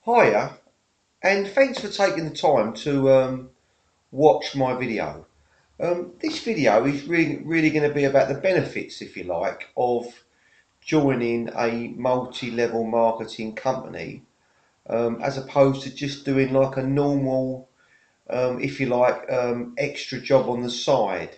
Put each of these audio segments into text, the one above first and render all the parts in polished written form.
Hiya, and thanks for taking the time to watch my video. This video is really going to be about the benefits, if you like, of joining a multi-level marketing company as opposed to just doing like a normal, if you like, extra job on the side.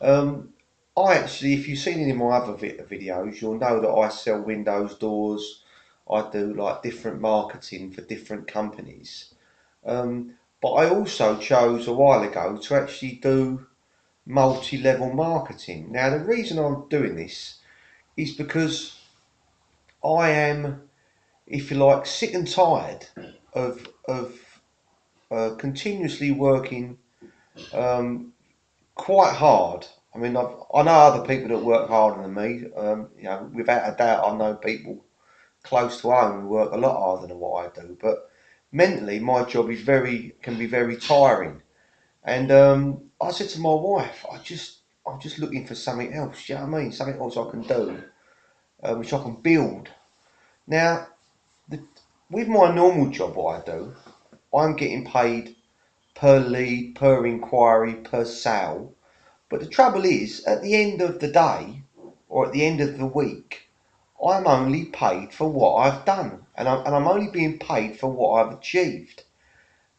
Um, if you've seen any of my other videos, you'll know that I sell windows, doors. I do like different marketing for different companies. But I also chose a while ago to actually do multi-level marketing. Now, the reason I'm doing this is because I am, if you like, sick and tired of continuously working quite hard. I mean, I know other people that work harder than me. Without a doubt, I know people close to home who work a lot harder than what I do. But mentally, my job is can be very tiring. And I said to my wife, I'm just looking for something else. You know what I mean? Something else I can do, which I can build. Now, the, with my normal job, what I do, I'm getting paid per lead, per inquiry, per sale. But the trouble is, at the end of the day, or at the end of the week, I'm only paid for what I've done, and I'm only being paid for what I've achieved.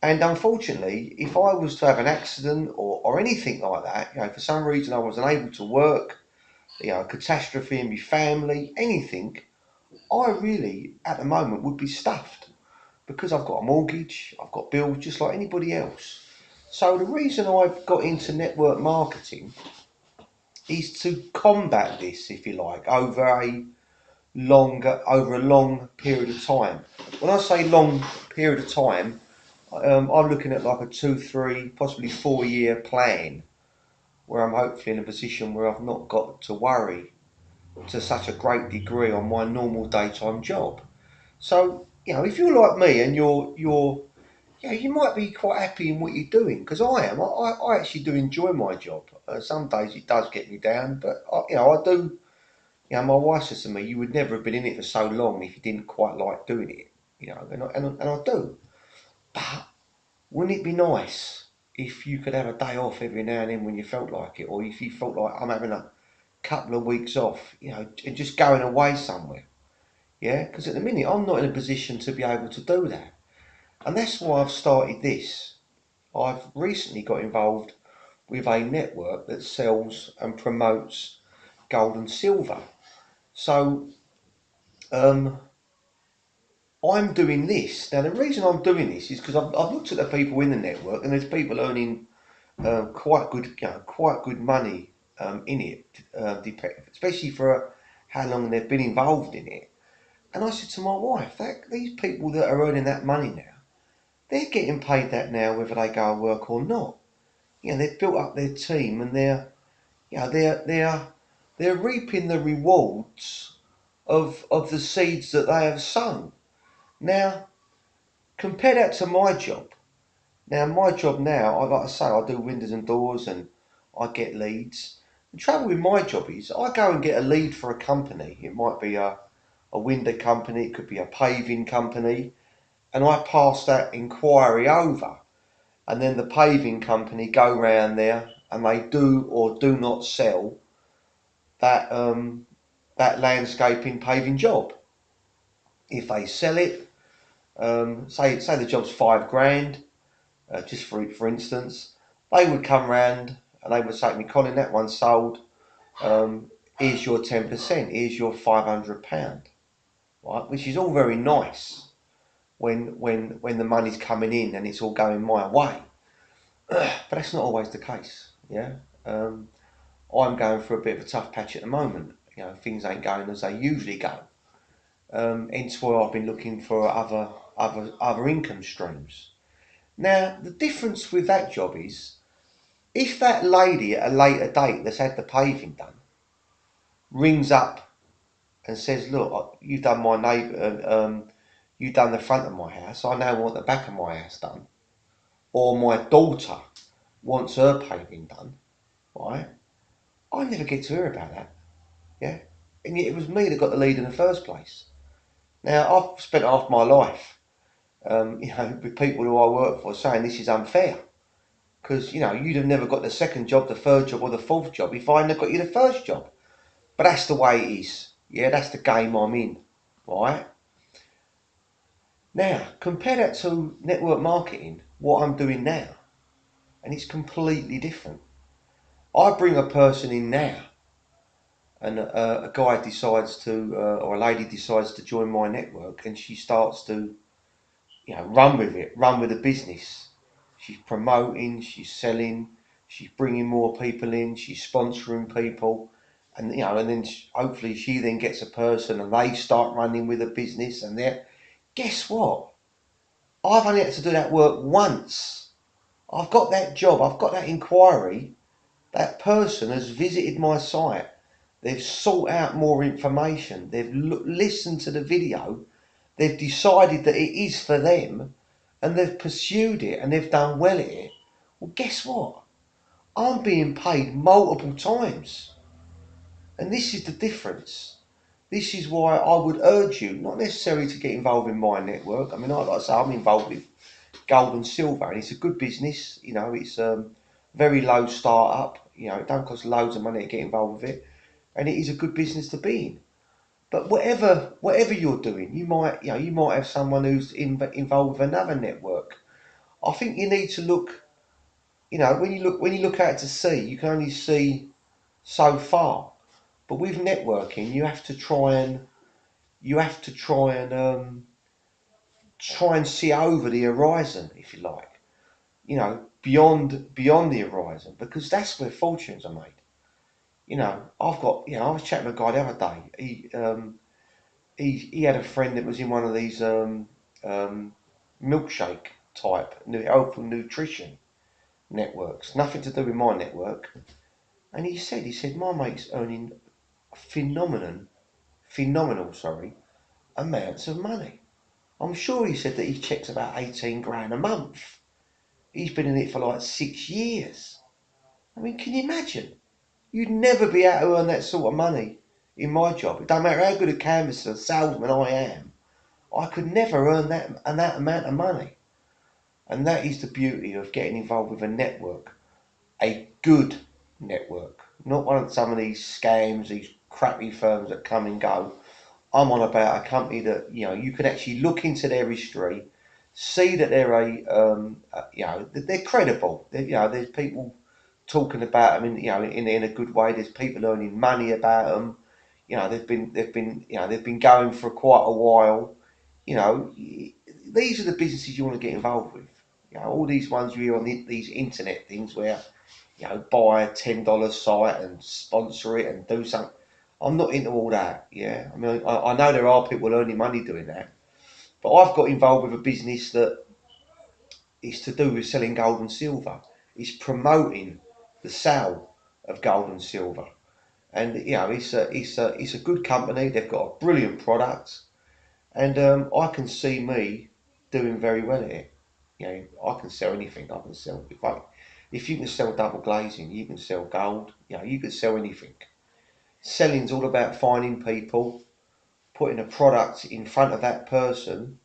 And unfortunately, if I was to have an accident or anything like that, for some reason I wasn't able to work, a catastrophe in my family, anything, I really, at the moment, would be stuffed because I've got a mortgage, I've got bills just like anybody else. So the reason I've got into network marketing is to combat this, if you like, over a long period of time. When I say long period of time, I'm looking at like a 2, 3, possibly 4 year plan where I'm hopefully in a position where I've not got to worry to such a great degree on my normal daytime job. So, if you're like me and you might be quite happy in what you're doing because I am. I actually do enjoy my job. Some days it does get me down, but I do. My wife says to me, "You would never have been in it for so long if you didn't quite like doing it." And I do. But wouldn't it be nice if you could have a day off every now and then when you felt like it, or if you felt like I'm having a couple of weeks off, and just going away somewhere? Yeah, because at the minute I'm not in a position to be able to do that, and that's why I've started this. I've recently got involved with a network that sells and promotes gold and silver. So um, I'm doing this now. The reason I'm doing this is because I've looked at the people in the network, and there's people earning quite good money in it, especially for how long they've been involved in it. And I said to my wife that these people that are earning that money now, they're getting paid that now whether they go and work or not. They've built up their team and they're reaping the rewards of the seeds that they have sown. Now compare that to my job. Now, my job now, like I say, I do windows and doors and I get leads. The trouble with my job is I go and get a lead for a company. It might be a window company, it could be a paving company, and I pass that inquiry over. And then the paving company go round there and they do or do not sell that landscaping paving job. If they sell it, say the job's 5 grand, just for instance, they would come round and they would say to me, Colin, that one's sold. Here's your 10%. Here's your £500, right? Which is all very nice when the money's coming in and it's all going my way. But that's not always the case. Yeah, I'm going through a bit of a tough patch at the moment. Things ain't going as they usually go. Hence why I've been looking for other income streams. Now, the difference with that job is if that lady at a later date that's had the paving done rings up and says, "Look, you've done my neighbour, you've done the front of my house. I now want the back of my house done," or my daughter wants her paving done, right? I never get to hear about that. Yeah, and yet it was me that got the lead in the first place. Now I've spent half my life with people who I work for saying this is unfair. Because, you'd have never got the second job, the third job, or the fourth job if I hadn't got you the first job. But that's the way it is. Yeah, that's the game I'm in. Right? Now, compare that to network marketing, what I'm doing now. And it's completely different. I bring a person in now, and a guy decides to, or a lady decides to join my network, and she starts to, run with it, run with the business. She's promoting, she's selling, she's bringing more people in, she's sponsoring people, and and then hopefully she then gets a person, and they start running with a business, and they guess what? I've only had to do that work once. I've got that job, I've got that inquiry. That person has visited my site. They've sought out more information. They've listened to the video. They've decided that it is for them, and they've pursued it, and they've done well at it. Well, guess what? I'm being paid multiple times. And this is the difference. This is why I would urge you, not necessarily to get involved in my network. I mean, like I say, I'm involved with Gold and Silver, and it's a good business. It's very low startup. It don't cost loads of money to get involved with it, and it is a good business to be in. But whatever you're doing, you might have someone who's involved with another network. I think you need to look. When you look out to sea, you can only see so far. But with networking, you have to try and see over the horizon, if you like. Beyond the horizon, because that's where fortunes are made. I was chatting to a guy the other day. He had a friend that was in one of these milkshake type health and nutrition networks. Nothing to do with my network. And he said my mate's earning phenomenal, amounts of money. I'm sure he said that he checks about 18 grand a month. He's been in it for like 6 years. I mean, can you imagine? You'd never be able to earn that sort of money in my job. It don't matter how good a canvasser, salesman I am. I could never earn that amount of money. And that is the beauty of getting involved with a network. A good network. Not one of some of these scams, these crappy firms that come and go. I'm on about a company that, you can actually look into their history, see that they're credible. There's people talking about them in a good way. There's people earning money about them. They've been going for quite a while. These are the businesses you want to get involved with. All these ones you hear on these internet things where buy a $10 site and sponsor it and do something. I'm not into all that. Yeah, I mean, I know there are people earning money doing that, but I've got involved with a business that is to do with selling gold and silver. It's promoting the sale of gold and silver, and it's a good company. They've got a brilliant product, and I can see me doing very well at it. I can sell anything. I can sell if you can sell double glazing, you can sell gold. You can sell anything. Selling's all about finding people, putting a product in front of that person,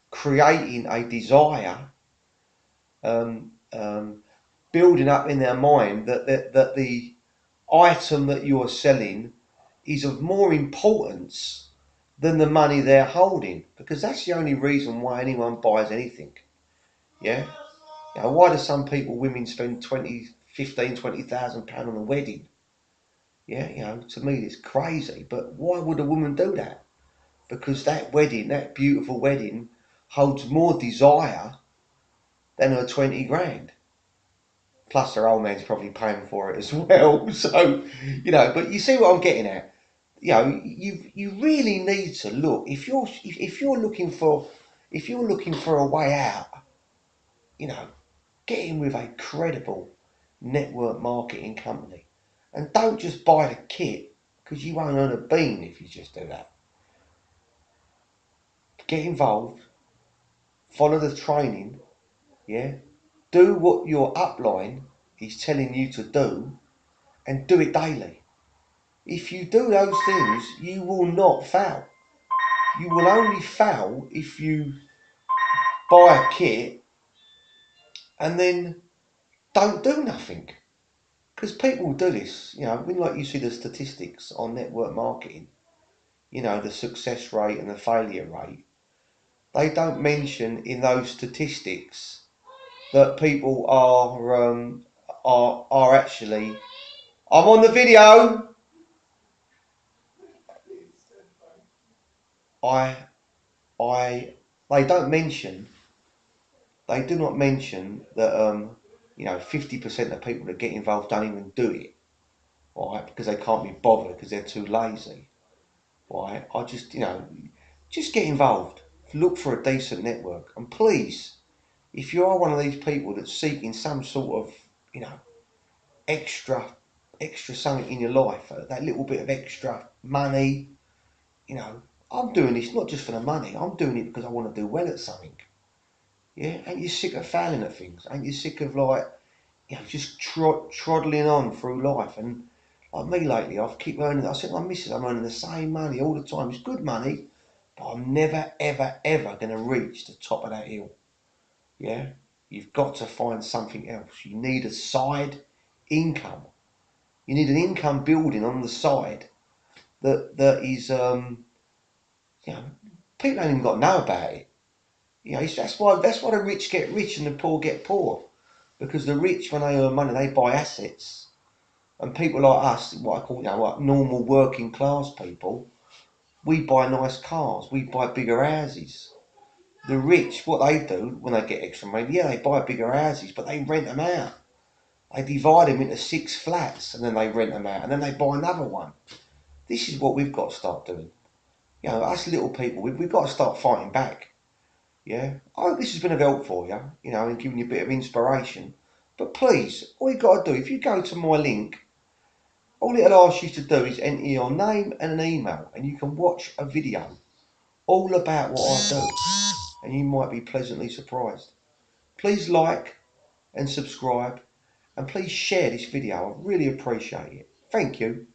creating a desire, um, um, building up in their mind that the item that you're selling is of more importance than the money they're holding, because that's the only reason why anyone buys anything. Yeah. Why do some women spend 20, 15, 20,000 pound on a wedding? Yeah, to me it's crazy. But why would a woman do that? Because that wedding, that beautiful wedding, holds more desire than her 20 grand. Plus her old man's probably paying for it as well. So, but you see what I'm getting at. You really need to look if you're looking for a way out. You know, get in with a credible network marketing company, and don't just buy the kit, because you won't earn a bean if you just do that. Get involved, follow the training, yeah. Do what your upline is telling you to do, and do it daily. If you do those things, you will not fail. You will only fail if you buy a kit and then don't do nothing. Because people do this, you know, when like you see the statistics on network marketing, you know, the success rate and the failure rate, they don't mention in those statistics that people are actually. I'm on the video. I I they don't mention. They do not mention that you know 50% of people that get involved don't even do it, right? Because they can't be bothered because they're too lazy, right? I just you know just get involved. Look for a decent network, and please, if you are one of these people that's seeking some sort of you know extra something in your life, that little bit of extra money, you know, I'm doing this not just for the money. I'm doing it because I want to do well at something. Yeah, ain't you sick of failing at things? Ain't you sick of like you know just troddling on through life? And like me lately, I've keep earning. I said to my missus, I'm earning the same money all the time. It's good money, but I'm never ever going to reach the top of that hill. Yeah, you've got to find something else. You need a side income. You need an income building on the side that is you know people ain't even got to know about it. You know that's why the rich get rich and the poor get poor, because the rich when they earn money they buy assets, and people like us, what I call you know what normal working class people, we buy nice cars, we buy bigger houses. The rich, what they do when they get extra money, yeah, they buy bigger houses, but they rent them out. They divide them into 6 flats and then they rent them out and then they buy another one. This is what we've got to start doing. You know, us little people, we've got to start fighting back. Yeah, I hope this has been of help for you, you know, and giving you a bit of inspiration. But please, all you got to do, if you go to my link, all it'll ask you to do is enter your name and an email, and you can watch a video all about what I do, and you might be pleasantly surprised. Please like and subscribe, and please share this video. I really appreciate it. Thank you.